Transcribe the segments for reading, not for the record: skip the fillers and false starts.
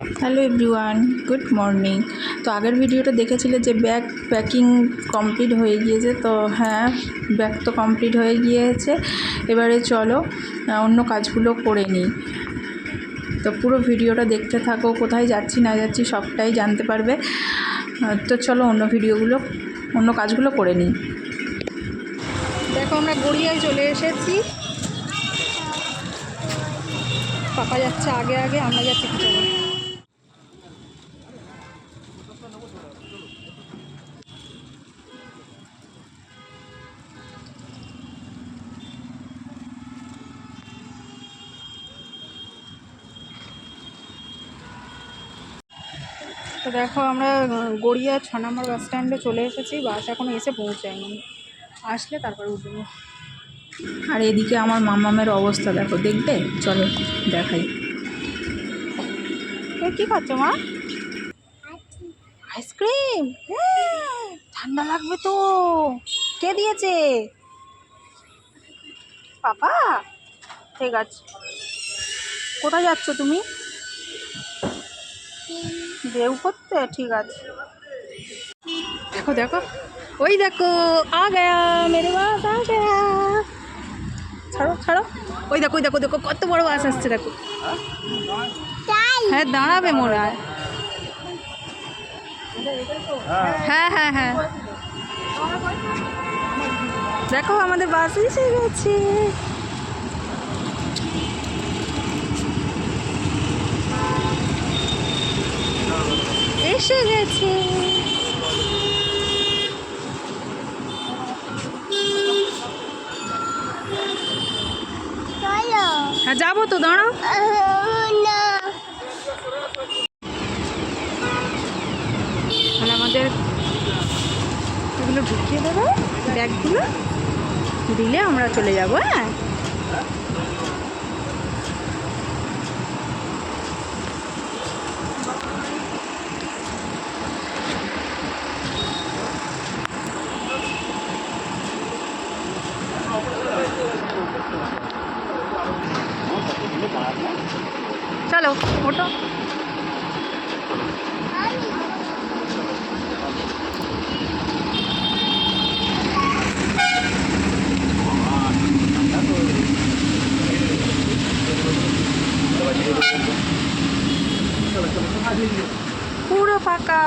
Hello everyone, good morning. তো আগের ভিডিওটা দেখেছিলে যে ব্যাগ প্যাকিং কমপ্লিট হয়ে গিয়েছে। তো হ্যাঁ, ব্যাগ তো কমপ্লিট হয়ে গিয়েছে। এবারে চলো অন্য কাজগুলো করে নিই। তো পুরো ভিডিওটা দেখতে থাকো, কোথায় যাচ্ছি না যাচ্ছি সবটাই জানতে পারবে। তো চলো অন্য কাজগুলো করে নিই। দেখো আমরা গড়িয়ায় চলে এসেছি। পাপা যাচ্ছে আগে আগে, আমরা যাচ্ছি পিছনে। তো দেখো আমরা গড়িয়া 6 নম্বর বাস স্ট্যান্ডে চলে এসেছি। বাস এখনো এসে পৌঁছায়নি, আসলে তারপরে উঠবো। আর এদিকে আমার মামামের অবস্থা দেখো, দেখবে? চলো দেখাই। কি খাচ্ছ মা? আইসক্রিম? ঠান্ডা লাগবে তো। কে দিয়েছে? পাপা? ঠিক আছে। কোথায় যাচ্ছ তুমি? ঢেউ করতে? ঠিক আছে। দেখো দেখো, ওই দেখো আ গয়া মেরে বাস আ গয়া। ছাড়ো ছাড়ো। ওই দেখো ওই দেখো দেখো, কত বড় বাস আসছে দেখো। হ্যাঁ দাঁড়াবে মনে হয়। হ্যাঁ হ্যাঁ হ্যাঁ, দেখো আমাদের বাস এসে গেছে। এসে গেছে। হ্যাঁ যাবো তো, দাঁড়াও। তাহলে আমাদের এগুলো ঢুকিয়ে দেবো, ব্যাগগুলো দিলে আমরা চলে যাবো। হ্যাঁ চলো ওঠো। পুরো ফাঁকা।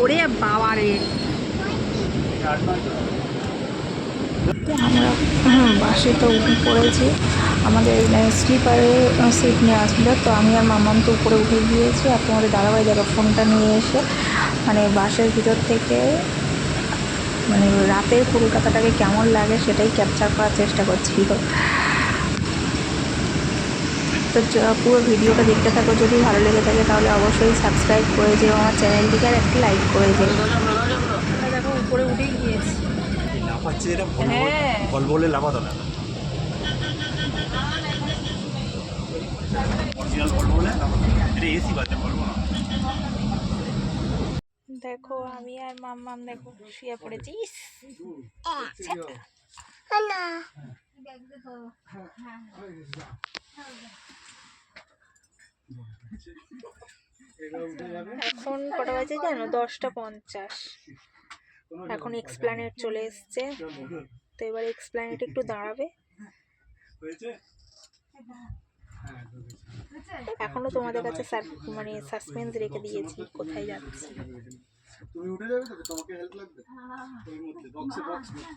ওরে বাবা রে, আমরা বাসে তো উঠে পড়েছি। আমাদের স্লিপারে সিট নেওয়া ছিল, তো আমি আর মামাম তো উপরে উঠে গিয়েছি। আর তোমাদের দাদাভাই দেখো ফোনটা নিয়ে এসে মানে বাসের ভিতর থেকে মানে রাতের কলকাতাটাকে কেমন লাগে সেটাই ক্যাপচার করার চেষ্টা করছিল। তো পুরো ভিডিওটা দেখতে থাকো, যদি ভালো লেগে থাকে তাহলে অবশ্যই সাবস্ক্রাইব করে যেও আমার চ্যানেলটিকে, আর একটা লাইক করে যেও। দেখো উপরে উঠেই গিয়েছি। দেখো আমি আর মাম্মাম দেখো শুয়ে পড়েছি। এখন কটা বাজে জানো? 10:50। এখন এক্সপ্ল্যানেট চলে এসছে। তো এবার এক্সপ্ল্যানেট একটু দাঁড়াবে। এখনো তোমাদের কাছে মানে সাসপেন্স রেখে দিয়েছি কোথায় যাচ্ছি।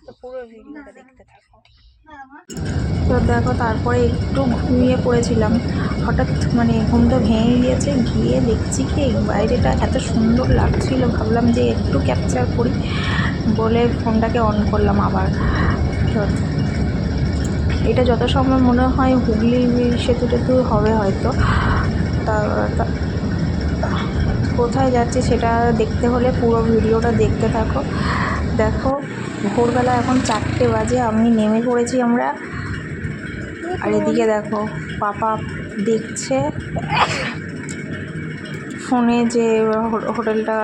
তো পুরো ভিডিওটা দেখতে থাকো। তো দেখো তারপরে একটু ঘুমিয়ে পড়েছিলাম। হঠাৎ মানে ঘুমটা ভেঙে গিয়েছে, গিয়ে দেখছি কি বাইরেটা এত সুন্দর লাগছিল, ভাবলাম যে একটু ক্যাপচার করি বলে ফোনটাকে অন করলাম আবার। এটা যত সময় মনে হয় হুগলি সেতু টেতু হবে হয়তো। তা কোথায় যাচ্ছি সেটা দেখতে হলে পুরো ভিডিওটা দেখতে থাকো। দেখো ভোরবেলা এখন 4টে বাজে, আমি নেমে পড়েছি আমরা। আর এদিকে দেখো পাপা দেখছে ফোনে যে হোটেলটা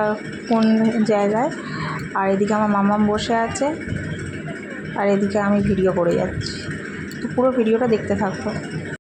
কোন জায়গায়, আর এদিকে আমার মামাম বসে আছে, আর এদিকে আমি ভিডিও করে যাচ্ছি। তো পুরো ভিডিওটা দেখতে থাকো।